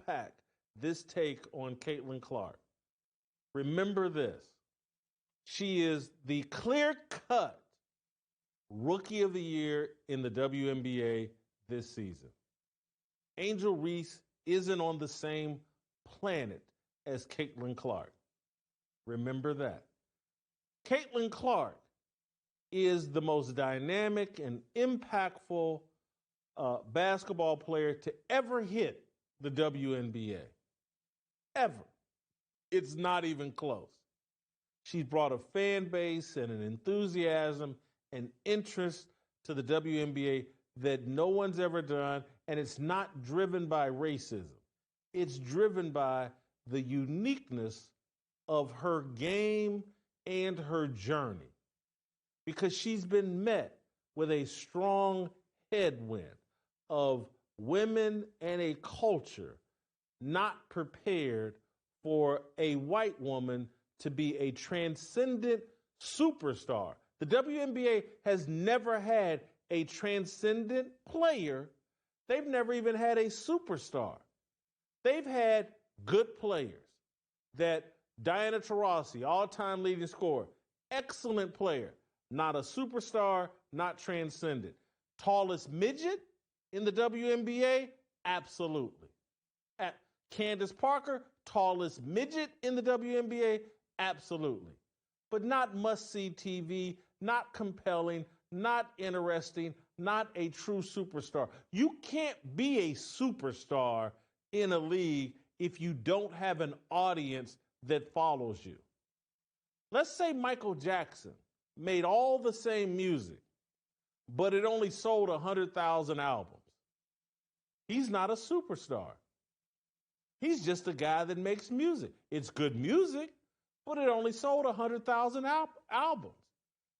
unpack this take on Caitlin Clark, remember this. She is the clear-cut Rookie of the Year in the WNBA this season. Angel Reese isn't on the same planet as Caitlin Clark. Remember that. Caitlin Clark is the most dynamic and impactful basketball player to ever hit the WNBA. Ever. It's not even close. She's brought a fan base and an enthusiasm and interest to the WNBA that no one's ever done, and it's not driven by racism. It's driven by the uniqueness of her game and her journey, because she's been met with a strong headwind of women and a culture not prepared for a white woman to be a transcendent superstar. The WNBA has never had a transcendent player. They've never even had a superstar. They've had good players. That Diana Taurasi, all-time leading scorer, excellent player, not a superstar, not transcendent. Tallest midget in the WNBA? Absolutely. Candace Parker, tallest midget in the WNBA? Absolutely. But not must-see TV, not compelling, not interesting, not a true superstar. You can't be a superstar in a league if you don't have an audience that follows you. Let's say Michael Jackson made all the same music, but it only sold 100,000 albums. He's not a superstar. He's just a guy that makes music. It's good music, but it only sold 100,000 albums.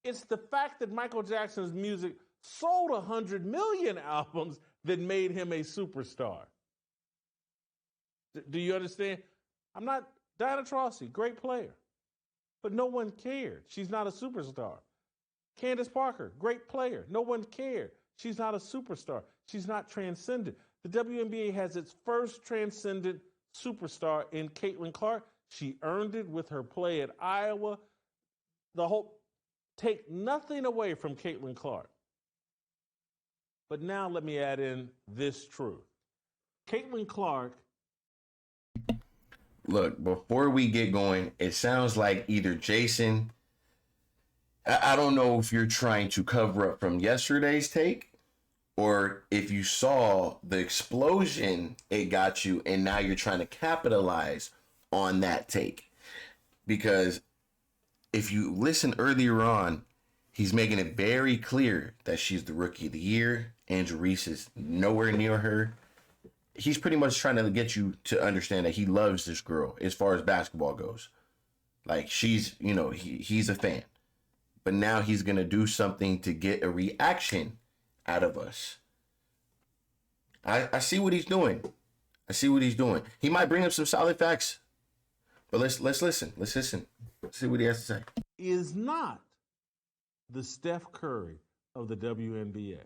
It's the fact that Michael Jackson's music sold 100 million albums that made him a superstar. Do you understand? Diana Taurasi, great player, but no one cared. She's not a superstar. Candace Parker, great player. No one cared. She's not a superstar. She's not transcendent. The WNBA has its first transcendent superstar in Caitlin Clark. She earned it with her play at Iowa. Take nothing away from Caitlin Clark. But now let me add in this truth. Caitlin Clark. Look, before we get going, it sounds like either Jason, I don't know if you're trying to cover up from yesterday's take, or if you saw the explosion it got you and now you're trying to capitalize on that take. Because if you listen earlier on, he's making it very clear that she's the Rookie of the Year. Angel Reese is nowhere near her. He's pretty much trying to get you to understand that he loves this girl as far as basketball goes. Like, she's, he's a fan. But now he's going to do something to get a reaction out of us. I see what he's doing. He might bring up some solid facts. But let's listen. Let's see what he has to say. Is not the Steph Curry of the WNBA.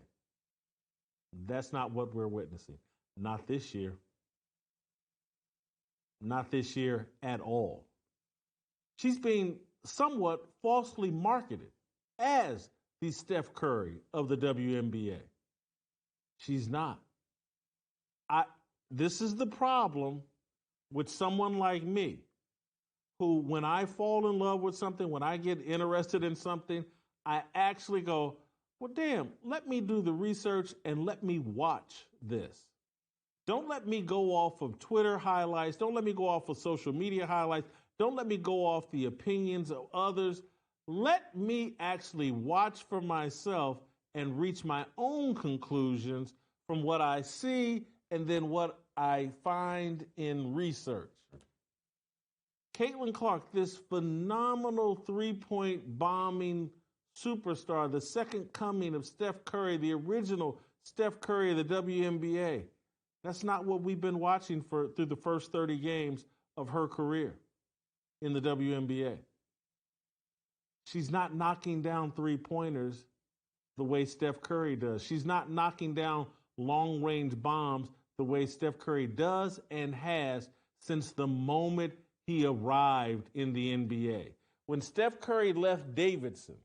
That's not what we're witnessing. Not this year. Not this year at all. She's being somewhat falsely marketed as the Steph Curry of the WNBA. She's not. This is the problem with someone like me, who, when I fall in love with something, when I get interested in something, I actually go, well, damn, let me do the research and let me watch this. Don't let me go off of Twitter highlights. Don't let me go off of social media highlights. Don't let me go off the opinions of others. Let me actually watch for myself and reach my own conclusions from what I see and then what I find in research. Caitlin Clark, this phenomenal three-point bombing superstar, the second coming of Steph Curry, the original Steph Curry of the WNBA. That's not what we've been watching through the first 30 games of her career in the WNBA. She's not knocking down three-pointers the way Steph Curry does. She's not knocking down long-range bombs the way Steph Curry does and has since the moment he arrived in the NBA. When Steph Curry left Davidson,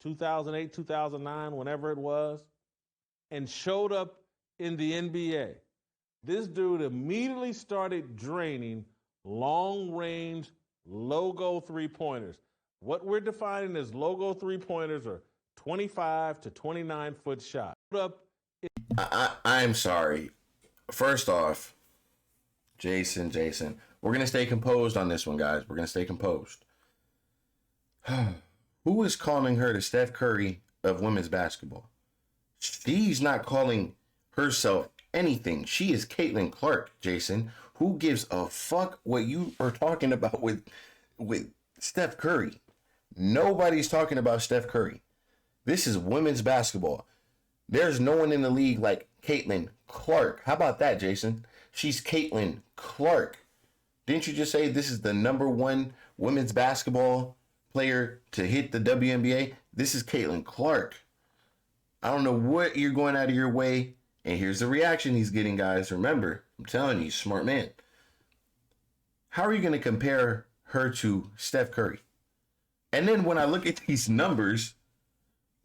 2008, 2009, whenever it was, and showed up in the NBA, this dude immediately started draining long-range logo three-pointers. What we're defining as logo three-pointers are 25 to 29-foot shots. I'm sorry. First off, Jason, we're going to stay composed on this one, guys. We're going to stay composed. Who is calling her the Steph Curry of women's basketball? She's not calling herself anything. She is Caitlin Clark, Jason. Who gives a fuck what you are talking about with Steph Curry? Nobody's talking about Steph Curry. This is women's basketball. There's no one in the league like Caitlin Clark. How about that, Jason? She's Caitlin Clark. Didn't you just say this is the number one women's basketball player to hit the WNBA? This is Caitlin Clark. I don't know what you're going out of your way. And here's the reaction he's getting, guys. Remember, I'm telling you, smart man. How are you going to compare her to Steph Curry? And then when I look at these numbers,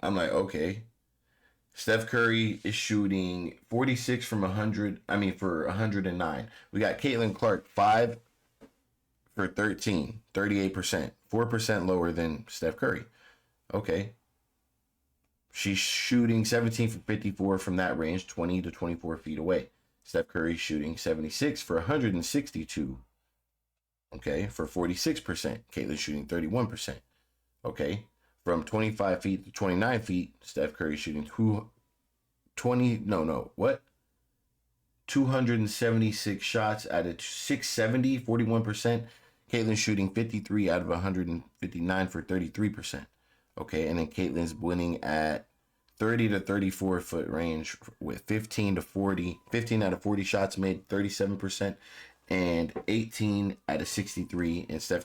I'm like, okay. Steph Curry is shooting 46 from 100. For 109. We got Caitlin Clark 5 for 13, 38%, 4% lower than Steph Curry. Okay. She's shooting 17 for 54 from that range, 20 to 24 feet away. Steph Curry shooting 76 for 162. Okay, for 46%. Caitlin shooting 31%. Okay. From 25 feet to 29 feet, Steph Curry shooting 276 shots out of 670, 41%. Caitlin shooting 53 out of 159 for 33%. Okay, and then Caitlin's winning at 30 to 34 foot range with 15 out of 40 shots made, 37%, and 18 out of 63, and Steph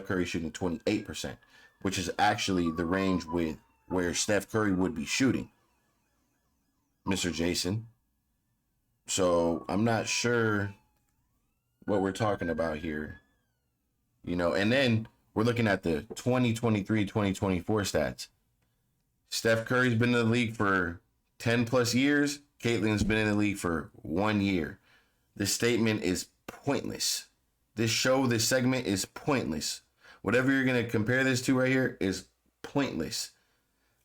Curry shooting 28%. Which is actually the range with where Steph Curry would be shooting, Mr. Jason. So I'm not sure what we're talking about here. And then we're looking at the 2023-2024 stats. Steph Curry's been in the league for 10 plus years. Caitlin's been in the league for 1 year. This statement is pointless. This segment is pointless. Whatever you're going to compare this to right here is pointless.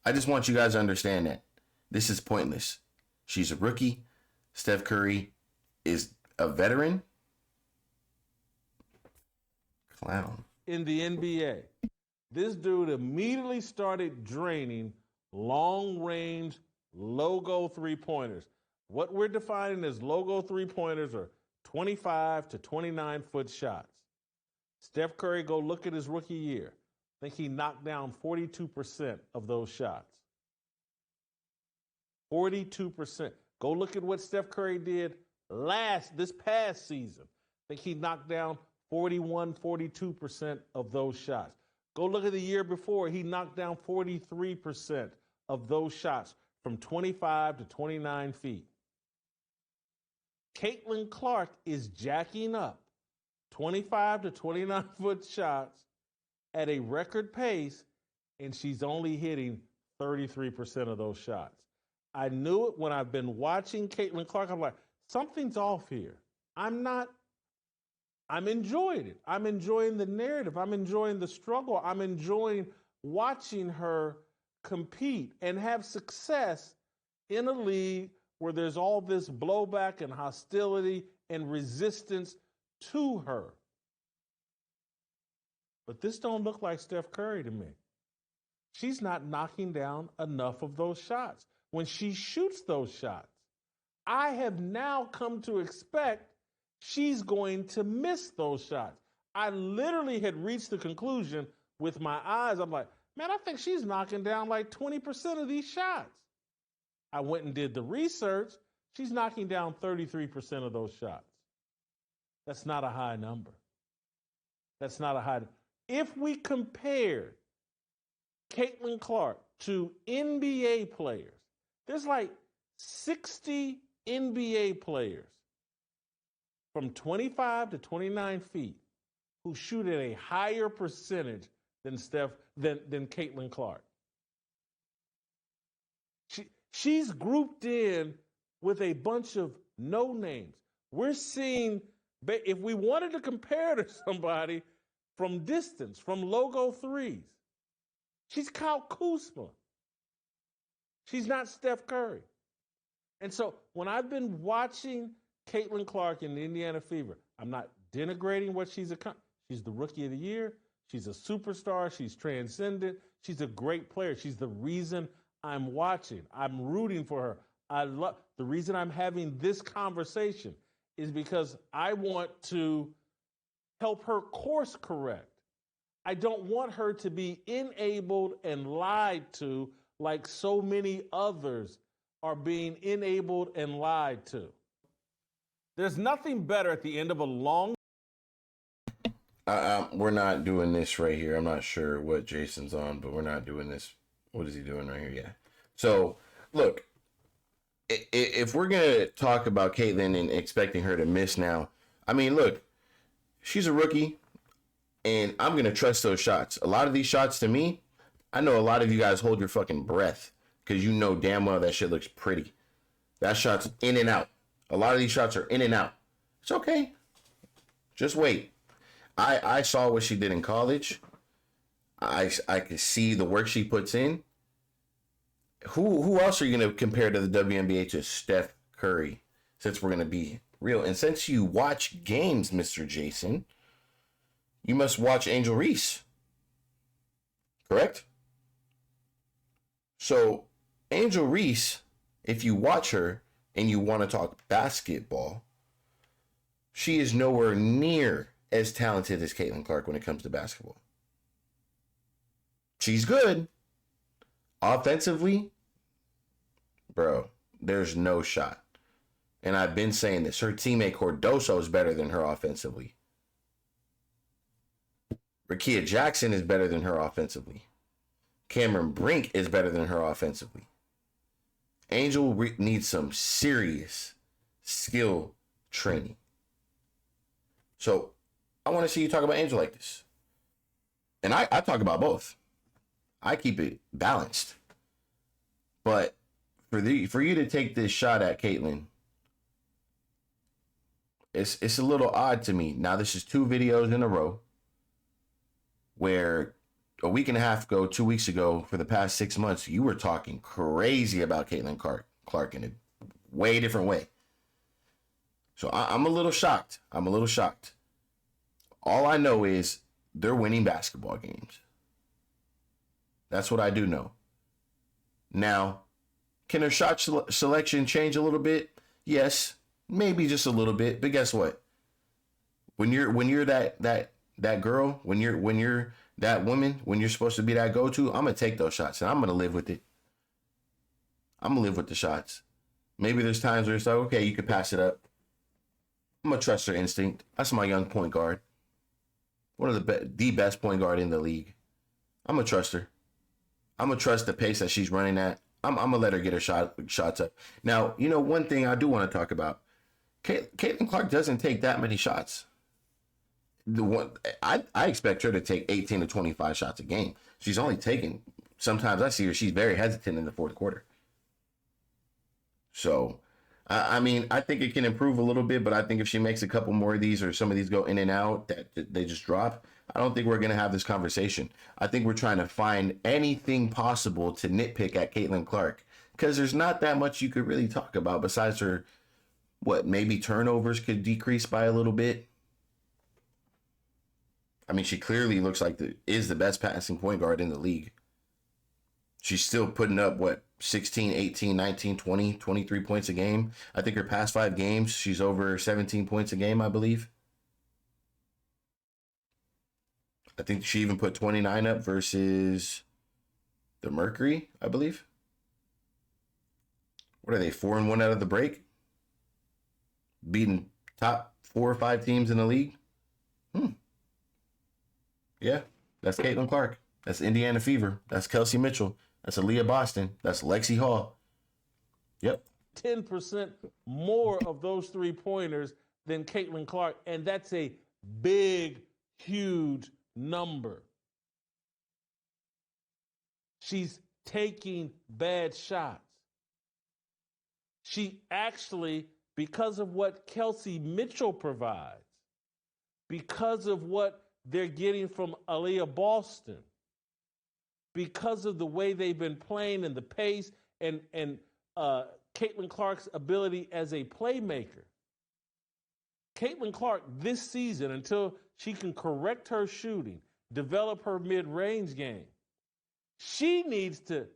I just want you guys to understand that. This is pointless. She's a rookie. Steph Curry is a veteran. Clown. In the NBA, this dude immediately started draining long-range logo three-pointers. What we're defining as logo three-pointers are 25 to 29-foot shots. Steph Curry, go look at his rookie year. I think he knocked down 42% of those shots. 42%. Go look at what Steph Curry did this past season. I think he knocked down 41, 42% of those shots. Go look at the year before. He knocked down 43% of those shots from 25 to 29 feet. Caitlin Clark is jacking up 25 to 29-foot shots at a record pace, and she's only hitting 33% of those shots. I knew it when I've been watching Caitlin Clark. I'm like, something's off here. I'm enjoying it. I'm enjoying the narrative. I'm enjoying the struggle. I'm enjoying watching her compete and have success in a league where there's all this blowback and hostility and resistance to her. But this don't look like Steph Curry to me. She's not knocking down enough of those shots. When she shoots those shots, I have now come to expect she's going to miss those shots. I literally had reached the conclusion with my eyes. I'm like, man, I think she's knocking down like 20% of these shots. I went and did the research. She's knocking down 33% of those shots. That's not a high number. That's not a high number. If we compared Caitlin Clark to NBA players, there's like 60 NBA players from 25 to 29 feet who shoot at a higher percentage than Caitlin Clark. She's grouped in with a bunch of no names. We're seeing, if we wanted to compare to somebody from distance, from logo threes, she's Kyle Kuzma. She's not Steph Curry. And so when I've been watching Caitlin Clark in the Indiana Fever, I'm not denigrating what she's accomplished. She's the Rookie of the Year. She's a superstar. She's transcendent. She's a great player. She's the reason I'm watching. I'm rooting for her. The reason I'm having this conversation is because I want to help her course correct. I don't want her to be enabled and lied to like so many others are being enabled and lied to. There's nothing better at the end of a long... We're not doing this right here. I'm not sure what Jason's on, but we're not doing this. What is he doing right here? Yeah. So, look, if we're going to talk about Caitlin and expecting her to miss now, I mean, look, she's a rookie, and I'm going to trust those shots. A lot of these shots, to me, I know a lot of you guys hold your fucking breath because you know damn well that shit looks pretty. That shot's in and out. A lot of these shots are in and out. It's okay. Just wait. I saw what she did in college. I could see the work she puts in. Who else are you going to compare to the WNBA to Steph Curry? Since we're going to be real. And since you watch games, Mr. Jason, you must watch Angel Reese. Correct? So, Angel Reese, if you watch her and you want to talk basketball, she is nowhere near as talented as Caitlin Clark when it comes to basketball. She's good. Offensively, bro, there's no shot. And I've been saying this. Her teammate Cardoso is better than her offensively. Rakia Jackson is better than her offensively. Cameron Brink is better than her offensively. Angel needs some serious skill training. So, I want to see you talk about Angel like this. And I talk about both. I keep it balanced. But for you to take this shot at Caitlin, it's a little odd to me. Now, this is 2 videos in a row where a week and a half ago, 2 weeks ago, for the past 6 months, you were talking crazy about Caitlin Clark in a way different way. So I'm a little shocked. All I know is they're winning basketball games. That's what I do know. Now, can her shot selection change a little bit? Yes, maybe just a little bit. But guess what? When you're that girl, when you're that woman, when you're supposed to be that go-to, I'm gonna take those shots and I'm gonna live with it. I'm gonna live with the shots. Maybe there's times where it's like, okay, you could pass it up. I'm gonna trust her instinct. That's my young point guard. One of the best point guard in the league. I'm gonna trust her. I'm gonna trust the pace that she's running at. I'm gonna let her get her shots up. Now, you know, one thing I do want to talk about. Caitlin Clark doesn't take that many shots. I expect her to take 18 to 25 shots a game. She's only taking. Sometimes I see her. She's very hesitant in the fourth quarter. So, I mean, I think it can improve a little bit, but I think if she makes a couple more of these or some of these go in and out that they just drop, I don't think we're going to have this conversation. I think we're trying to find anything possible to nitpick at Caitlin Clark because there's not that much you could really talk about besides her, maybe turnovers could decrease by a little bit. I mean, she clearly looks like is the best passing point guard in the league. She's still putting up, 16, 18, 19, 20, 23 points a game. I think her past 5 games, she's over 17 points a game, I believe. I think she even put 29 up versus the Mercury, I believe. What are they, 4-1 out of the break? Beating top 4 or 5 teams in the league? Yeah, that's Caitlin Clark. That's Indiana Fever. That's Kelsey Mitchell. That's Aaliyah Boston. That's Lexi Hall. Yep. 10% more of those 3-pointers than Caitlin Clark, and that's a big, huge number. She's taking bad shots. She actually, because of what Kelsey Mitchell provides, because of what they're getting from Aaliyah Boston, because of the way they've been playing and the pace and Caitlin Clark's ability as a playmaker. Caitlin Clark this season, until she can correct her shooting, develop her mid-range game, she needs to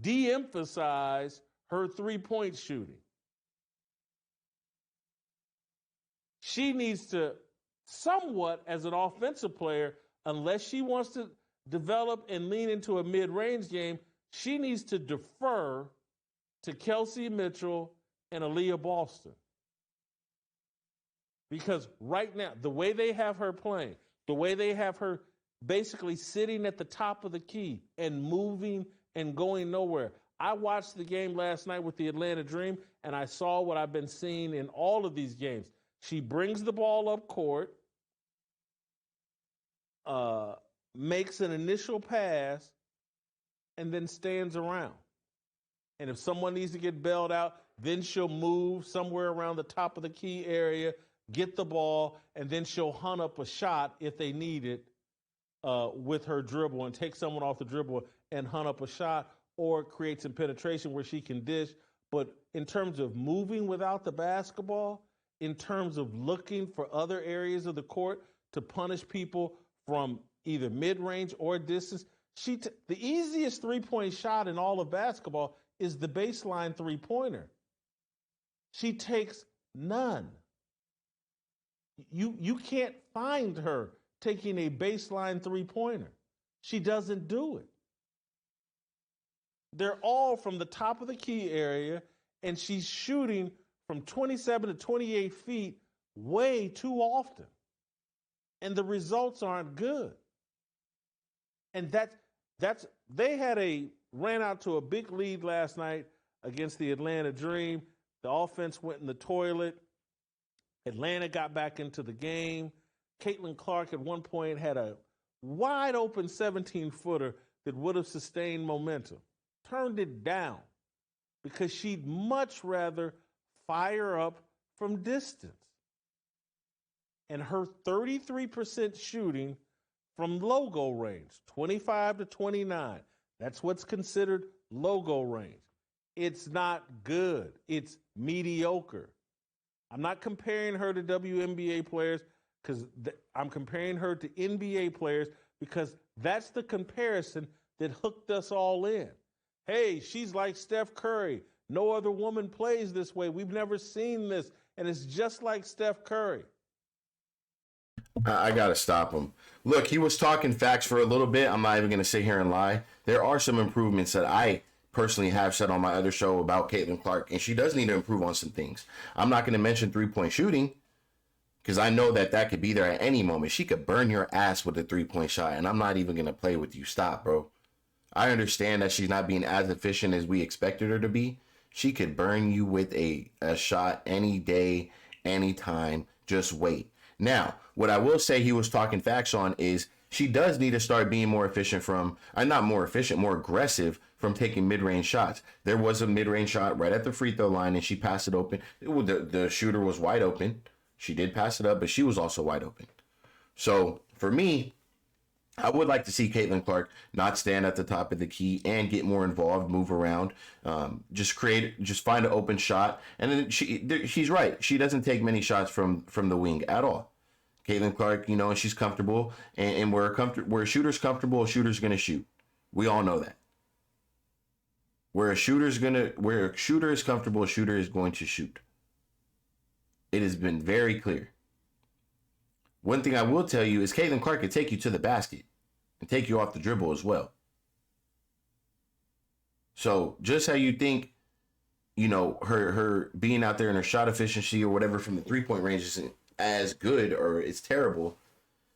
de-emphasize her three-point shooting. She needs to somewhat, as an offensive player, unless she wants to develop and lean into a mid-range game, she needs to defer to Kelsey Mitchell and Aaliyah Boston. Because right now, the way they have her playing, the way they have her basically sitting at the top of the key and moving and going nowhere. I watched the game last night with the Atlanta Dream, and I saw what I've been seeing in all of these games. She brings the ball up court, makes an initial pass, and then stands around. And if someone needs to get bailed out, then she'll move somewhere around the top of the key area, get the ball, and then she'll hunt up a shot if they need it with her dribble and take someone off the dribble and hunt up a shot, or create some penetration where she can dish. But in terms of moving without the basketball, in terms of looking for other areas of the court to punish people from either mid-range or distance, the easiest three-point shot in all of basketball is the baseline three-pointer. She takes none. You can't find her taking a baseline three-pointer. She doesn't do it. They're all from the top of the key area, and she's shooting from 27 to 28 feet way too often. And the results aren't good. And they ran out to a big lead last night against the Atlanta Dream. The offense went in the toilet. Atlanta got back into the game. Caitlin Clark at one point had a wide open 17-footer that would have sustained momentum. Turned it down because she'd much rather fire up from distance. And her 33% shooting from logo range, 25 to 29, that's what's considered logo range. It's not good. It's mediocre. I'm not comparing her to WNBA players because I'm comparing her to NBA players because that's the comparison that hooked us all in. Hey, she's like Steph Curry. No other woman plays this way. We've never seen this, and it's just like Steph Curry. I got to stop him. Look, he was talking facts for a little bit. I'm not even going to sit here and lie. There are some improvements that I personally have said on my other show about Caitlin Clark, and she does need to improve on some things. I'm not going to mention three-point shooting because I know that could be there at any moment. She could burn your ass with a three-point shot, and I'm not even going to play with you. Stop, bro. I understand that she's not being as efficient as we expected her to be. She could burn you with a shot any day, anytime. Just wait. Now, what I will say he was talking facts on is she does need to start being more efficient not more efficient, more aggressive from taking mid-range shots. There was a mid-range shot right at the free throw line, and she passed it open. The shooter was wide open. She did pass it up, but she was also wide open. So, for me, I would like to see Caitlin Clark not stand at the top of the key and get more involved, move around, just find an open shot. And then she's right. She doesn't take many shots from the wing at all. Caitlin Clark, and she's comfortable, and where a shooter's comfortable, a shooter's going to shoot. We all know that. Where a shooter is comfortable, a shooter is going to shoot. It has been very clear. One thing I will tell you is Caitlin Clark can take you to the basket and take you off the dribble as well. So just how you think, her being out there in her shot efficiency or whatever from the three-point range isn't as good or it's terrible,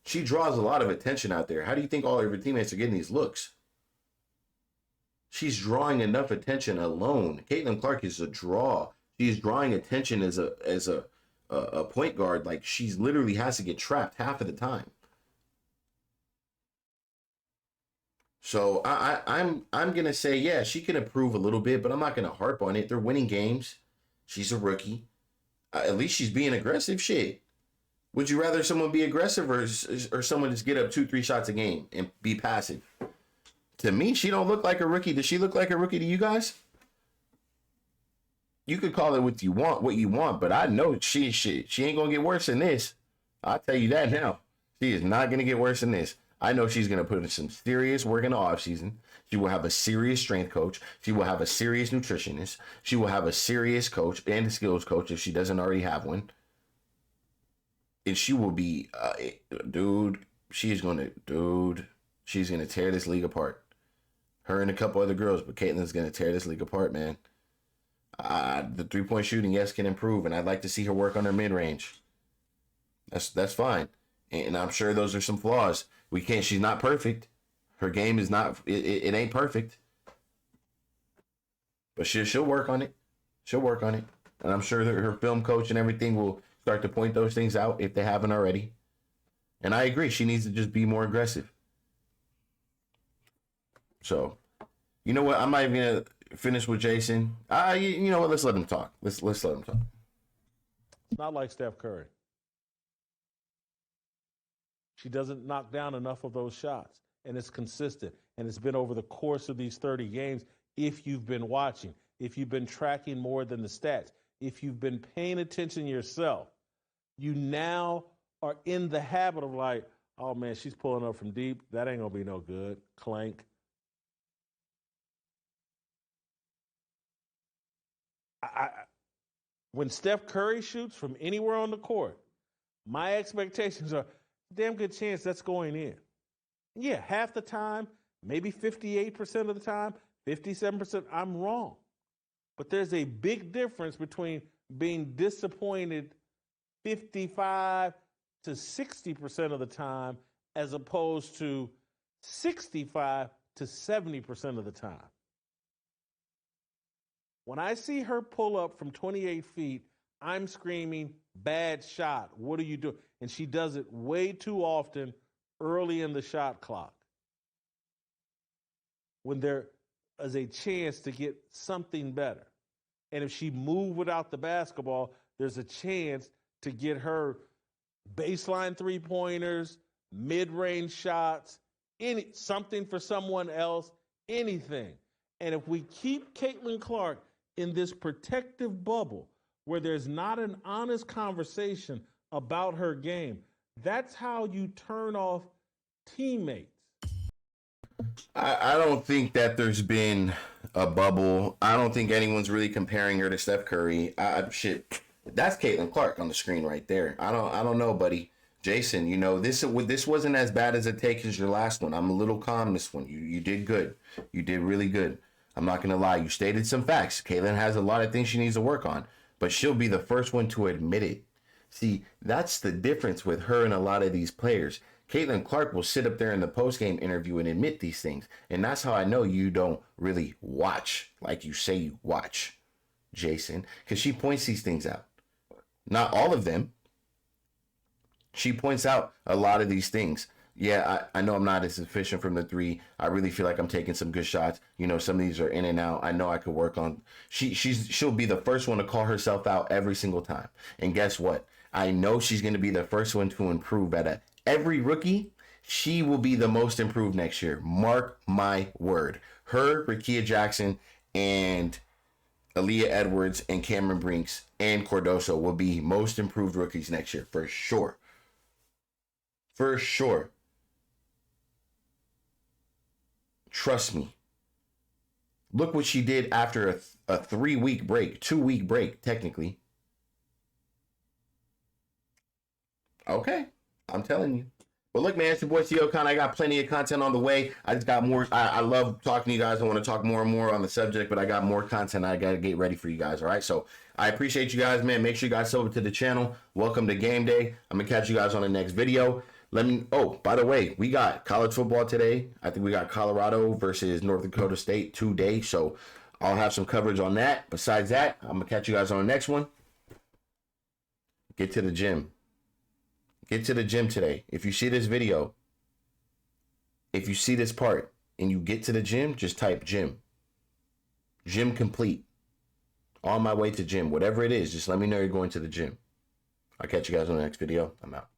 she draws a lot of attention out there. How do you think all of her teammates are getting these looks? She's drawing enough attention alone. Caitlin Clark is a draw. she's drawing attention as a point guard. Like, she's literally has to get trapped half of the time. So I'm gonna say, yeah, she can improve a little bit, but I'm not gonna harp on it. They're winning games. She's a rookie. At least she's being aggressive. Shit. Would you rather someone be aggressive or someone just get up 2-3 shots a game and be passive? To me, she don't look like a rookie. Does she look like a rookie to you guys? You could call it what you want, but I know she ain't gonna get worse than this. I'll tell you that now. She is not gonna get worse than this. I know she's gonna put in some serious work in the offseason. She will have a serious strength coach. She will have a serious nutritionist. She will have a serious coach and a skills coach if she doesn't already have one. And she will be, she's gonna tear this league apart. Her and a couple other girls, but Caitlin's gonna tear this league apart, man. The 3-point shooting, yes, can improve, and I'd like to see her work on her mid range. That's fine, and I'm sure those are some flaws. She's not perfect. Her game is not. It ain't perfect, but she'll work on it. She'll work on it, and I'm sure that her film coach and everything will start to point those things out if they haven't already. And I agree, she needs to just be more aggressive. So, you know what? I'm not even gonna finish with Jason. You know what? Let's let him talk. Let's let him talk. It's not like Steph Curry. She doesn't knock down enough of those shots, and it's consistent. And it's been over the course of these 30 games. If you've been watching, if you've been tracking more than the stats, if you've been paying attention yourself, you now are in the habit of like, oh man, she's pulling up from deep. That ain't gonna be no good. Clank. When Steph Curry shoots from anywhere on the court, my expectations are damn good chance that's going in. Yeah, half the time, maybe 58% of the time, 57%, I'm wrong. But there's a big difference between being disappointed 55 to 60% of the time as opposed to 65 to 70% of the time. When I see her pull up from 28 feet, I'm screaming, bad shot. What are you doing? And she does it way too often early in the shot clock when there is a chance to get something better. And if she moved without the basketball, there's a chance to get her baseline three-pointers, mid-range shots, something for someone else, anything. And if we keep Caitlin Clark in this protective bubble where there's not an honest conversation about her game, that's how you turn off teammates. I don't think that there's been a bubble. I don't think anyone's really comparing her to Steph Curry. Shit, that's Caitlin Clark on the screen right there. I don't know, buddy. Jason, you know, this wasn't as bad as a take as your last one. I'm a little calm this one. You did good. You did really good. I'm not gonna lie. You stated some facts. Caitlin has a lot of things she needs to work on, but she'll be the first one to admit it. See, that's the difference with her and a lot of these players. Caitlin Clark will sit up there in the post-game interview and admit these things. And that's how I know you don't really watch like you say you watch, Jason, because she points these things out. Not all of them. She points out a lot of these things. Yeah, I know I'm not as efficient from the three. I really feel like I'm taking some good shots. You know, some of these are in and out. I know I could work on. She'll be the first one to call herself out every single time. And guess what? I know she's going to be the first one to improve at every rookie. She will be the most improved next year. Mark my word. Her, Rickea Jackson, and Aaliyah Edwards, and Cameron Brinks, and Cardoso will be most improved rookies next year for sure. For sure. Trust me. Look what she did after a 3-week break, 2-week break, technically. Okay, I'm telling you. But look, man, it's your boy Theo Khan. I got plenty of content on the way. I just got more. I love talking to you guys. I want to talk more and more on the subject, but I got more content I got to get ready for you guys, all right? So I appreciate you guys, man. Make sure you guys sub to the channel. Welcome to game day. I'm going to catch you guys on the next video. By the way, we got college football today. I think we got Colorado versus North Dakota State today. So I'll have some coverage on that. Besides that, I'm going to catch you guys on the next one. Get to the gym. Get to the gym today. If you see this video, if you see this part and you get to the gym, just type gym. Gym complete. On my way to gym. Whatever it is, just let me know you're going to the gym. I'll catch you guys on the next video. I'm out.